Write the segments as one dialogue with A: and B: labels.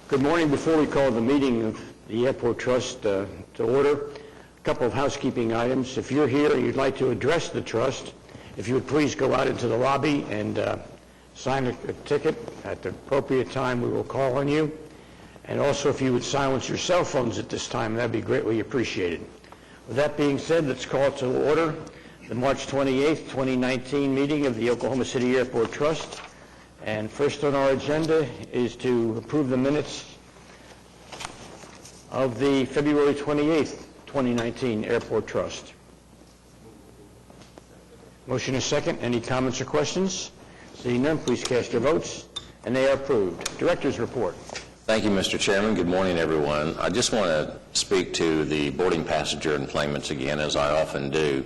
A: Good morning. Before we call the meeting of the Airport Trust to order, a couple of housekeeping items. If you're here and you'd like to address the trust, if you would please go out into the lobby and sign a ticket. At the appropriate time, we will call on you. And also, if you would silence your cell phones at this time, that'd be greatly appreciated. With that being said, let's call to order the March 28th, 2019 meeting of the Oklahoma City Airport Trust. And first on our agenda is to approve the minutes of the February 28th, 2019 Airport Trust. Motion is second. Any comments or questions? Seeing none, please cast your votes. And they are approved. Director's report.
B: Thank you, Mr. Chairman. Good morning, everyone. I just want to speak to the boarding passenger enplanements again, as I often do.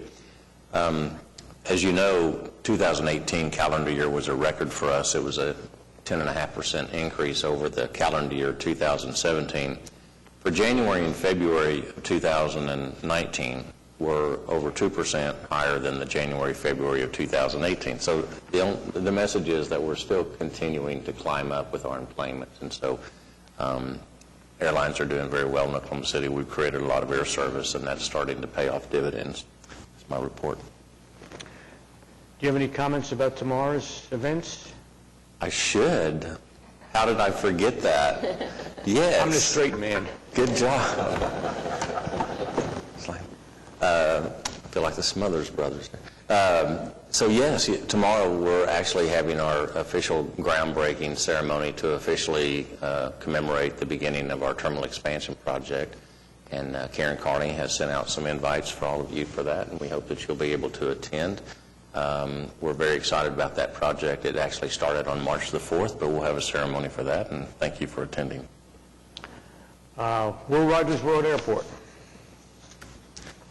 B: As you know, 2018 calendar year was a record for us. It was a 10.5% increase over the calendar year 2017. For January and February of 2019 were over 2% higher than the January, February of 2018. So the message is that we're still continuing to climb up with our enplanements. And so airlines are doing very well in Oklahoma City. We've created a lot of air service, and that's starting to pay off dividends. That's my report.
A: Do you have any comments about tomorrow's events?
B: I should. How did I forget that? Yes.
A: I'm the straight man.
B: Good job. It's like, I feel like the Smothers Brothers. So yes, tomorrow we're actually having our official groundbreaking ceremony to officially commemorate the beginning of our terminal expansion project. And Karen Carney has sent out some invites for all of you for that, and we hope that you'll be able to attend. We're very excited about that project. It actually started on March the 4th, but we'll have a ceremony for that, and thank you for attending.
A: Will Rogers World Airport.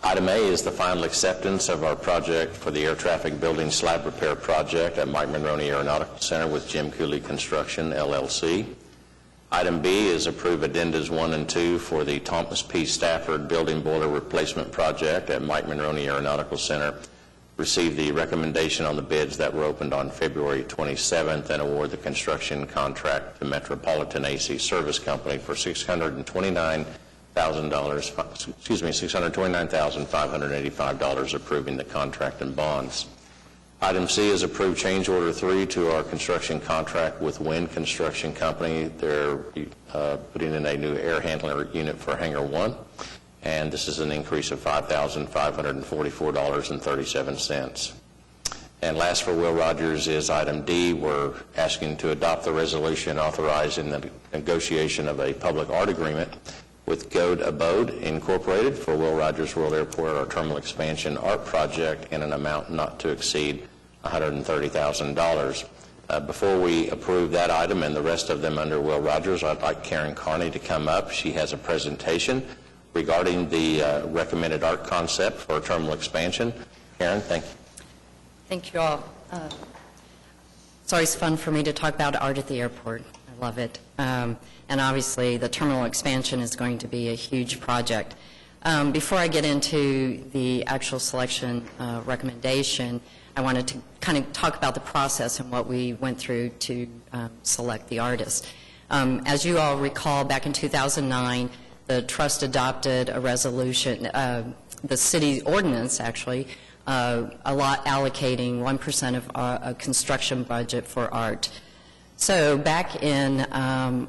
B: Item A is the final acceptance of our project for the air traffic building slab repair project at Mike Monroney Aeronautical Center with Jim Cooley Construction, LLC. Item B is approve addendas 1 and 2 for the Thomas P. Stafford building boiler replacement project at Mike Monroney Aeronautical Center. Receive the recommendation on the bids that were opened on February 27th and award the construction contract to Metropolitan AC Service Company for $629,585, approving the contract and bonds. Item C is approve change order 3 to our construction contract with Wind Construction Company. They're putting in a new air handler unit for Hangar 1. And this is an increase of $5,544.37. And last for Will Rogers is item D. We're asking to adopt the resolution authorizing the negotiation of a public art agreement with Goad Abode Incorporated for Will Rogers World Airport, our terminal expansion art project, in an amount not to exceed $130,000. Before we approve that item and the rest of them under Will Rogers, I'd like Karen Carney to come up. She has a presentation regarding the recommended art concept for terminal expansion. Karen, thank you.
C: Thank you all. It's always fun for me to talk about art at the airport. I love it. And obviously the terminal expansion is going to be a huge project. Before I get into the actual selection recommendation, I wanted to kind of talk about the process and what we went through to select the artist. As you all recall, back in 2009, the trust adopted a resolution, the city ordinance actually, allocating 1% of a construction budget for art. So back in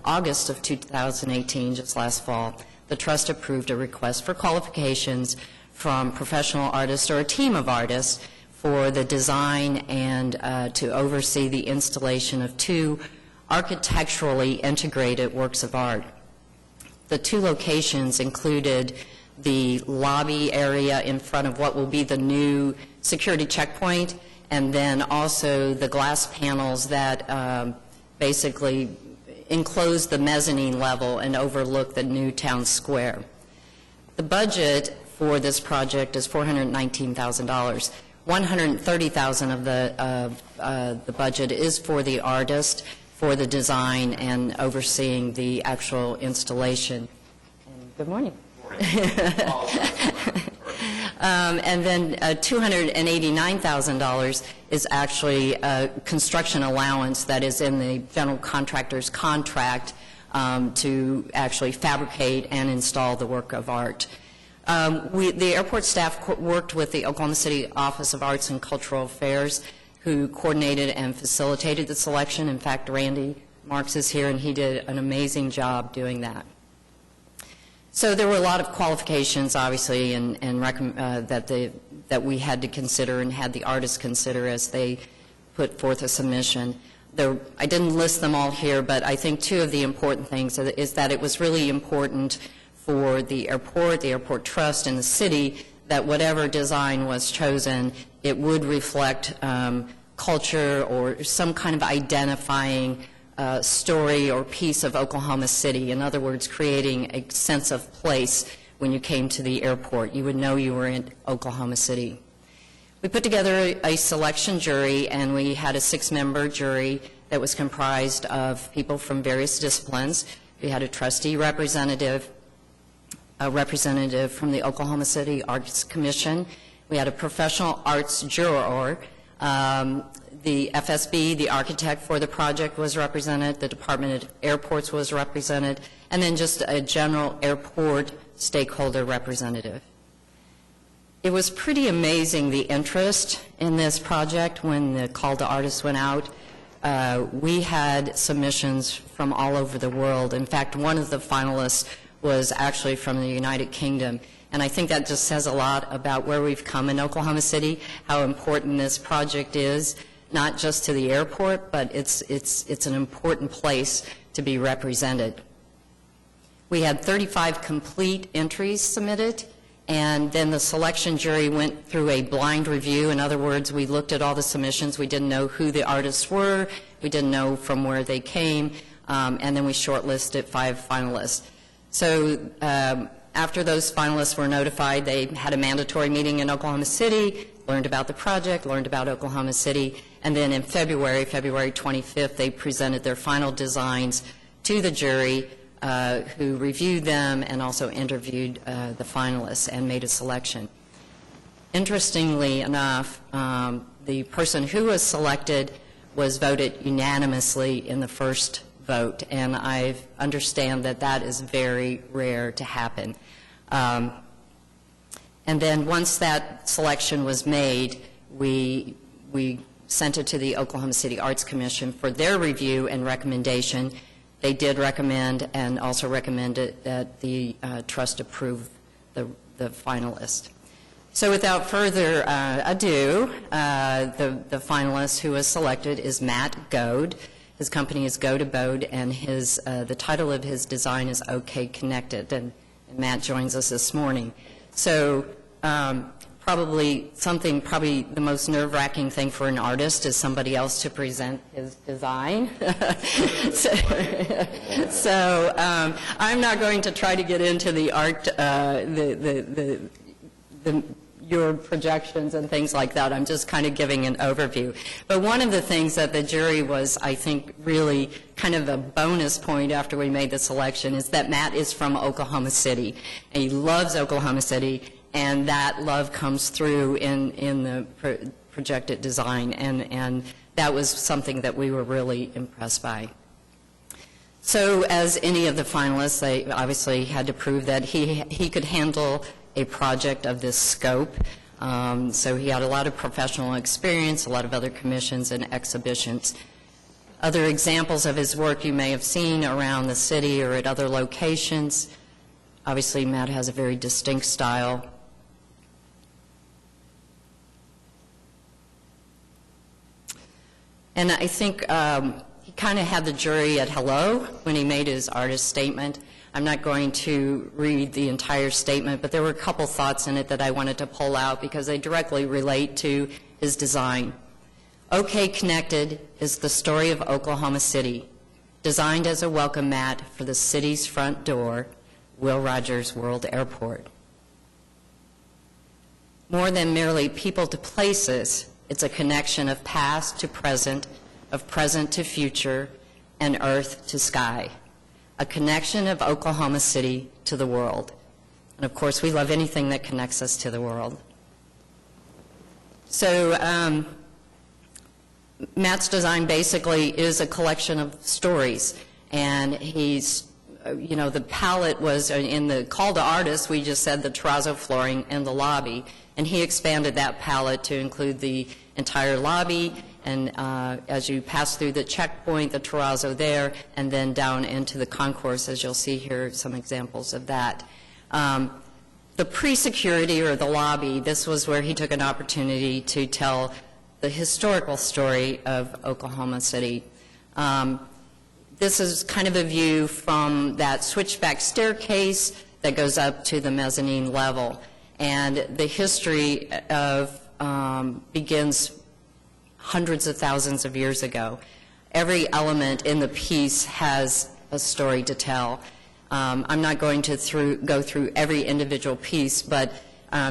C: August of 2018, just last fall, the trust approved a request for qualifications from professional artists or a team of artists for the design and to oversee the installation of 2 architecturally integrated works of art. The 2 locations included the lobby area in front of what will be the new security checkpoint, and then also the glass panels that basically enclose the mezzanine level and overlook the new town square. The budget for this project is $419,000. $130,000 of the budget is for the artist, for the design and overseeing the actual installation. And good morning. And then $289,000 is actually a construction allowance that is in the general contractor's contract to actually fabricate and install the work of art. The airport staff worked with the Oklahoma City Office of Arts and Cultural Affairs, who coordinated and facilitated the selection. In fact, Randy Marks is here, and he did an amazing job doing that. So there were a lot of qualifications, obviously, that we had to consider and had the artists consider as they put forth a submission. I didn't list them all here, but I think two of the important things is that it was really important for the airport trust, and the city that whatever design was chosen, it would reflect culture or some kind of identifying story or piece of Oklahoma City. In other words, creating a sense of place when you came to the airport. You would know you were in Oklahoma City. We put together a selection jury, and we had a 6-member jury that was comprised of people from various disciplines. We had a trustee representative, a representative from the Oklahoma City Arts Commission. We had a professional arts juror. The FSB, the architect for the project, was represented. The Department of Airports was represented. And then just a general airport stakeholder representative. It was pretty amazing, the interest in this project when the call to artists went out. We had submissions from all over the world. In fact, one of the finalists was actually from the United Kingdom. And I think that just says a lot about where we've come in Oklahoma City, how important this project is, not just to the airport, but it's an important place to be represented. We had 35 complete entries submitted, and then the selection jury went through a blind review. In other words, we looked at all the submissions. We didn't know who the artists were. We didn't know from where they came, and then we shortlisted 5 finalists. So after those finalists were notified, they had a mandatory meeting in Oklahoma City, learned about the project, learned about Oklahoma City, and then in February 25th, they presented their final designs to the jury, who reviewed them and also interviewed the finalists and made a selection. Interestingly enough, the person who was selected was voted unanimously in the first vote, and I understand that that is very rare to happen. And then once that selection was made, we sent it to the Oklahoma City Arts Commission for their review and recommendation. They did recommend and also recommended that the trust approve the finalist. So without further ado, the finalist who was selected is Matt Goad. His company is Go to Bode, and the title of his design is OK Connected, and Matt joins us this morning. So probably the most nerve-wracking thing for an artist is somebody else to present his design. so I'm not going to try to get into the art, your projections and things like that. I'm just kind of giving an overview. But one of the things that the jury was, I think, really kind of a bonus point after we made the selection is that Matt is from Oklahoma City, and he loves Oklahoma City, and that love comes through in the projected design, and that was something that we were really impressed by. So as any of the finalists, they obviously had to prove that he could handle a project of this scope. So he had a lot of professional experience, a lot of other commissions and exhibitions. Other examples of his work you may have seen around the city or at other locations. Obviously, Matt has a very distinct style. And I think he kind of had the jury at hello when he made his artist statement. I'm not going to read the entire statement, but there were a couple thoughts in it that I wanted to pull out because they directly relate to his design. OK Connected is the story of Oklahoma City, designed as a welcome mat for the city's front door, Will Rogers World Airport. More than merely people to places, it's a connection of past to present, of present to future, and earth to sky. A connection of Oklahoma City to the world. And of course, we love anything that connects us to the world. So Matt's design basically is a collection of stories. and he's, the palette was, in the call to artists, we just said the terrazzo flooring and the lobby, and he expanded that palette to include the entire lobby, and as you pass through the checkpoint, the terrazzo there, and then down into the concourse, as you'll see here, some examples of that. The pre-security, or the lobby, this was where he took an opportunity to tell the historical story of Oklahoma City. This is kind of a view from that switchback staircase that goes up to the mezzanine level. And the history of begins hundreds of thousands of years ago. Every element in the piece has a story to tell. I'm not going to go through every individual piece, but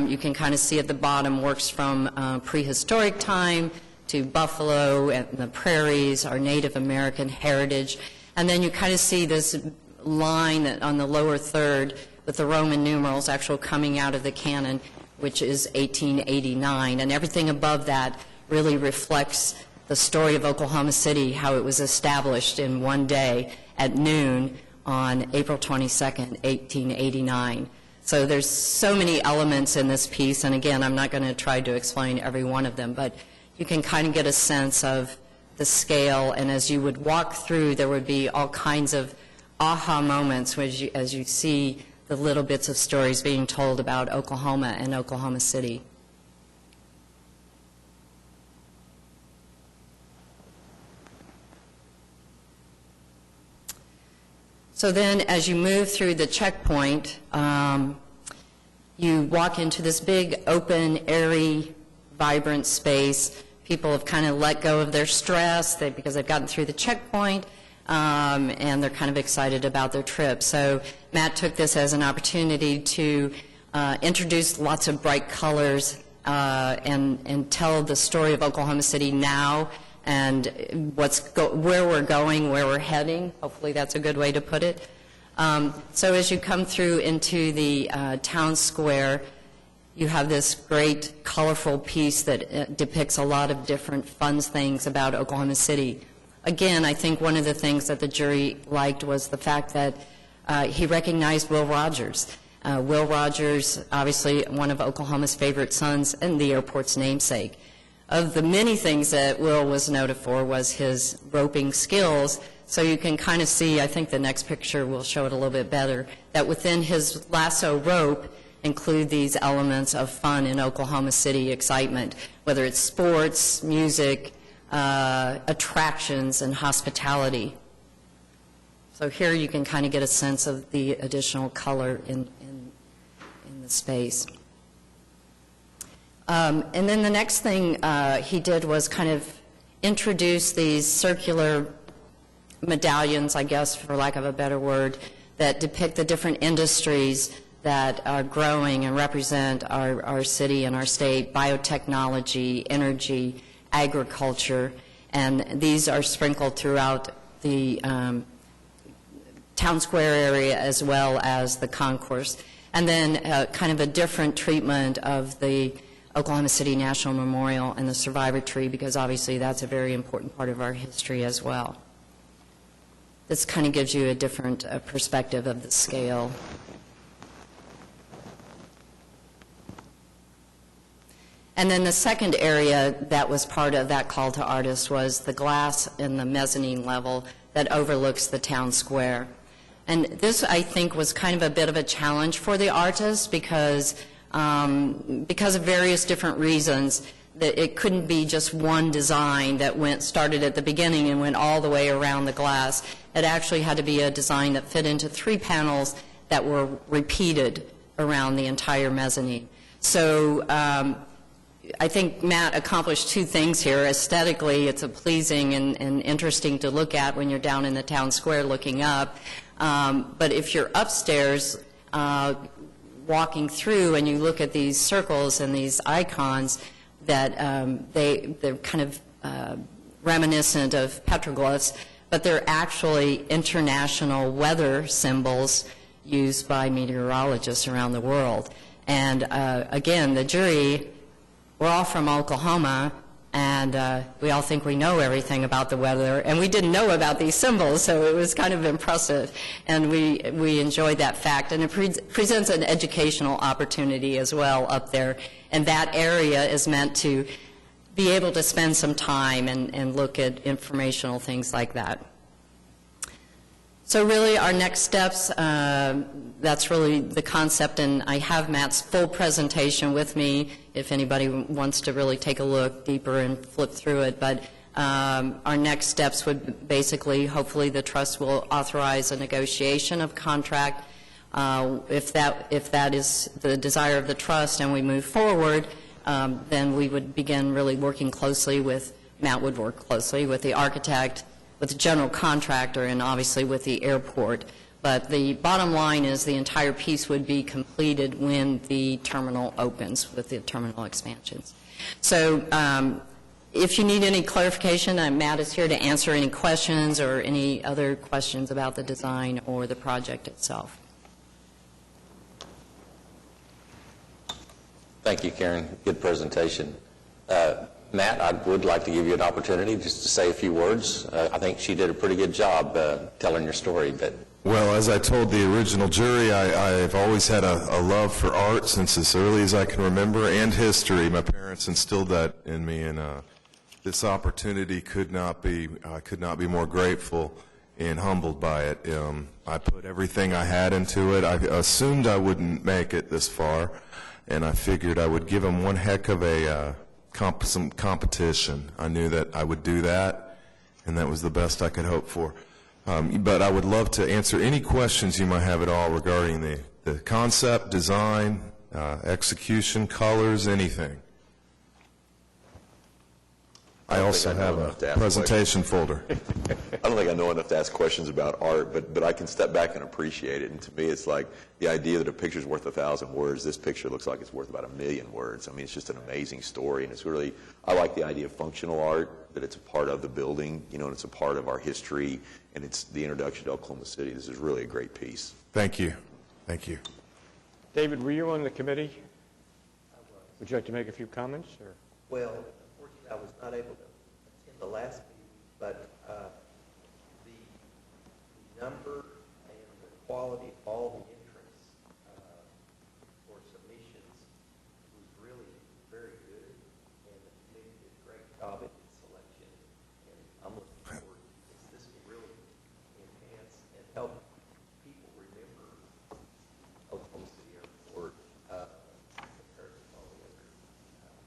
C: you can kind of see at the bottom works from prehistoric time to buffalo and the prairies, our Native American heritage. And then you kind of see this line on the lower third with the Roman numerals actually coming out of the canon, which is 1889. And everything above that really reflects the story of Oklahoma City, how it was established in one day at noon on April 22nd, 1889. So there's so many elements in this piece, and again, I'm not going to try to explain every one of them, but you can kind of get a sense of the scale, and as you would walk through, there would be all kinds of aha moments as you see the little bits of stories being told about Oklahoma and Oklahoma City. So then as you move through the checkpoint, you walk into this big, open, airy, vibrant space. People have kind of let go of their stress because they've gotten through the checkpoint, and they're kind of excited about their trip. So Matt took this as an opportunity to introduce lots of bright colors and tell the story of Oklahoma City now, and where we're going, where we're heading. Hopefully that's a good way to put it. So as you come through into the town square, you have this great colorful piece that depicts a lot of different fun things about Oklahoma City. Again, I think one of the things that the jury liked was the fact that he recognized Will Rogers. Will Rogers, obviously one of Oklahoma's favorite sons and the airport's namesake. Of the many things that Will was noted for was his roping skills. So you can kind of see, I think the next picture will show it a little bit better, that within his lasso rope include these elements of fun in Oklahoma City excitement, whether it's sports, music, attractions, and hospitality. So here you can kind of get a sense of the additional color in the space. And then the next thing he did was kind of introduce these circular medallions, I guess, for lack of a better word, that depict the different industries that are growing and represent our city and our state: biotechnology, energy, agriculture, and these are sprinkled throughout the town square area as well as the concourse. And then kind of a different treatment of the Oklahoma City National Memorial and the Survivor Tree, because obviously that's a very important part of our history as well. This kind of gives you a different perspective of the scale. And then the second area that was part of that call to artists was the glass in the mezzanine level that overlooks the town square. And this, I think, was kind of a bit of a challenge for the artists because of various different reasons, that it couldn't be just one design that started at the beginning and went all the way around the glass. It actually had to be a design that fit into 3 panels that were repeated around the entire mezzanine. So I think Matt accomplished 2 things here. Aesthetically, it's pleasing and interesting to look at when you're down in the town square looking up. But if you're upstairs walking through and you look at these circles and these icons, that they're kind of reminiscent of petroglyphs, but they're actually international weather symbols used by meteorologists around the world. And again, the jury, we're all from Oklahoma, and and we all think we know everything about the weather, and we didn't know about these symbols, so it was kind of impressive, and we enjoyed that fact, and it presents an educational opportunity as well up there, and that area is meant to be able to spend some time and look at informational things like that. So really our next steps, that's really the concept, and I have Matt's full presentation with me if anybody wants to really take a look deeper and flip through it. But our next steps would basically, hopefully the trust will authorize a negotiation of contract. If that is the desire of the trust and we move forward, then we would begin really working closely with, Matt would work closely with the architect, with the general contractor, and obviously with the airport. But the bottom line is the entire piece would be completed when the terminal opens with the terminal expansions. So if you need any clarification, Matt is here to answer any questions or any other questions about the design or the project itself.
B: Thank you, Karen. Good presentation. Matt, I would like to give you an opportunity just to say a few words. I think she did a pretty good job telling your story. But
D: well, as I told the original jury, I've always had a love for art since as early as I can remember, and history. My parents instilled that in me, and this opportunity could not be more grateful and humbled by it. I put everything I had into it. I assumed I wouldn't make it this far, and I figured I would give them one heck of a some competition. I knew that I would do that, and that was the best I could hope for. But I would love to answer any questions you might have at all regarding the concept, design, execution, colors, anything. I also have a presentation folder.
E: I don't think I know enough to ask questions about art, but I can step back and appreciate it. And to me, it's like the idea that a picture's worth 1,000 words. This picture looks like it's worth about 1,000,000 words. I mean, it's just an amazing story, and it's really, I like the idea of functional art, that it's a part of the building, you know, and it's a part of our history, and it's the introduction to Oklahoma City. This is really a great piece.
D: Thank you. Thank you.
A: David, were you on the committee? I was. Would you like to make a few comments? Or?
F: Well, unfortunately, I was not able to attend the last meeting, but the number and the quality of all the entrants for submissions was really very good, and the committee did a great job at its selection. And I'm looking forward to this will really enhance and help people remember Oklahoma City Airport compared to all the other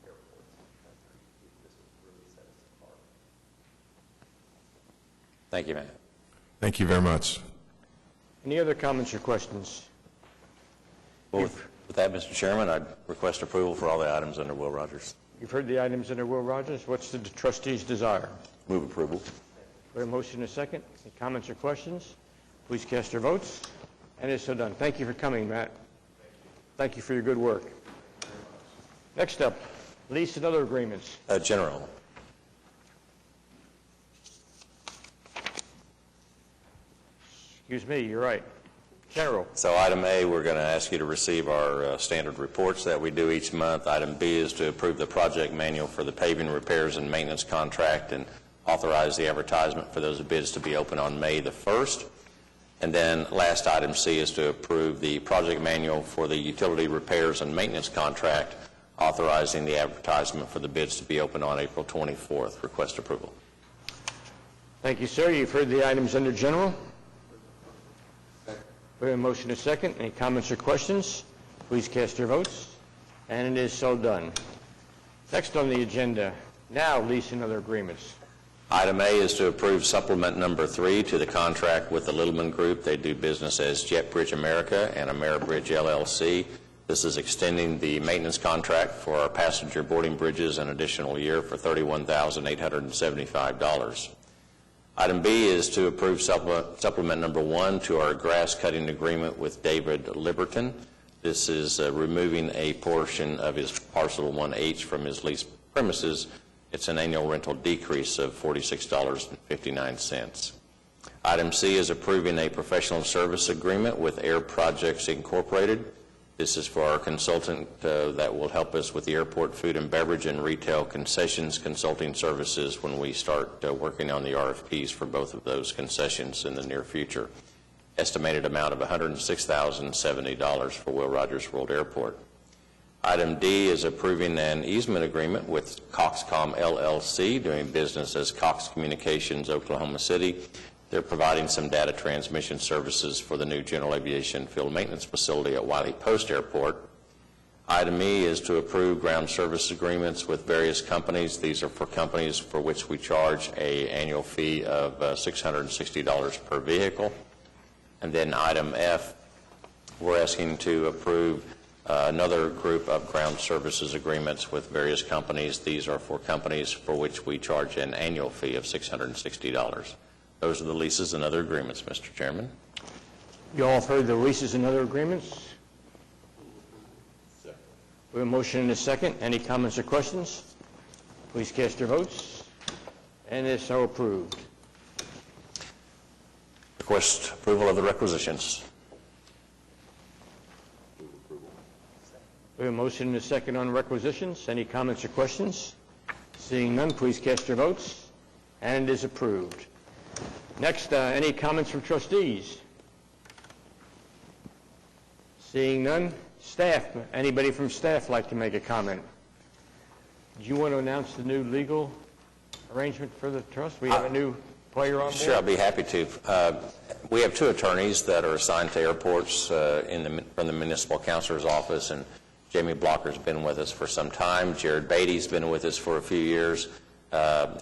F: airports in the country. This will really set us apart.
B: thank you, Matt.
D: Thank you very much.
A: Any other comments or questions?
B: Well, with that, Mr. Chairman, I'd request approval for all the items under Will Rogers.
A: You've heard the items under Will Rogers. What's the trustee's desire?
E: Move approval.
A: We have a motion and a second. Any comments or questions? Please cast your votes. And it's so done. Thank you for coming, Matt. Thank you for your good work. Next up, lease and other agreements.
B: General.
A: Excuse me, you're right. General.
B: So item A, we're going to ask you to receive our standard reports that we do each month. Item B is to approve the project manual for the paving repairs and maintenance contract and authorize the advertisement for those bids to be open on May the 1st. And then last item C is to approve the project manual for the utility repairs and maintenance contract, authorizing the advertisement for the bids to be open on April 24th. Request approval.
A: Thank you, sir. You've heard the items under general. We have a motion and a second. Any comments or questions? Please cast your votes. And it is so done. Next on the agenda, now lease and other agreements.
B: Item A is to approve supplement number 3 to the contract with the Littleman Group. They do business as JetBridge America and Ameribridge LLC. This is extending the maintenance contract for our passenger boarding bridges an additional year for $31,875. Item B is to approve supplement number 1 to our grass cutting agreement with David Liberton. This is removing a portion of his parcel 1H from his leased premises. It's an annual rental decrease of $46.59. Item C is approving a professional service agreement with Air Projects Incorporated. This is for our consultant that will help us with the airport food and beverage and retail concessions consulting services when we start working on the RFPs for both of those concessions in the near future. Estimated amount of $106,070 for Will Rogers World Airport. Item D is approving an easement agreement with Coxcom LLC, doing business as Cox Communications, Oklahoma City. They're providing some data transmission services for the new general aviation field maintenance facility at Wiley Post Airport. Item E is to approve ground service agreements with various companies. These are for companies for which we charge an annual fee of $660 per vehicle. And then item F, we're asking to approve another group of ground services agreements with various companies. These are for companies for which we charge an annual fee of $660. Those are the leases and other agreements, Mr. Chairman.
A: You all have heard the leases and other agreements? We have a motion and a second. Any comments or questions? Please cast your votes. And it is so approved.
B: Request approval of the requisitions.
A: We have a motion and a second on requisitions. Any comments or questions? Seeing none, please cast your votes. And it is approved. Next, any comments from trustees? Seeing none. Staff, anybody from staff like to make a comment? Do you want to announce the new legal arrangement for the trust? We have a new player on board?
B: Sure, I'll be happy to. We have two attorneys that are assigned to airports from the municipal counselor's office, and Jamie Blocker's been with us for some time. Jared Beatty's been with us for a few years.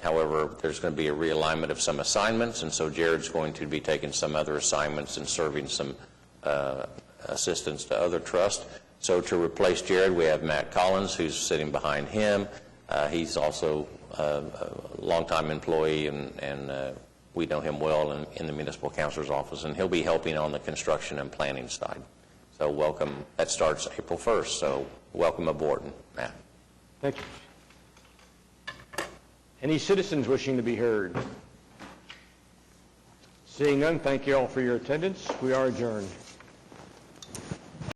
B: However, there's going to be a realignment of some assignments, and so Jared's going to be taking some other assignments and serving some assistance to other trusts. So to replace Jared, we have Matt Collins, who's sitting behind him. He's also a longtime employee, and we know him well in the municipal counselor's office, and he'll be helping on the construction and planning side. So welcome. That starts April 1st, so welcome aboard, Matt.
A: Thank you. Any citizens wishing to be heard? Seeing none, thank you all for your attendance. We are adjourned.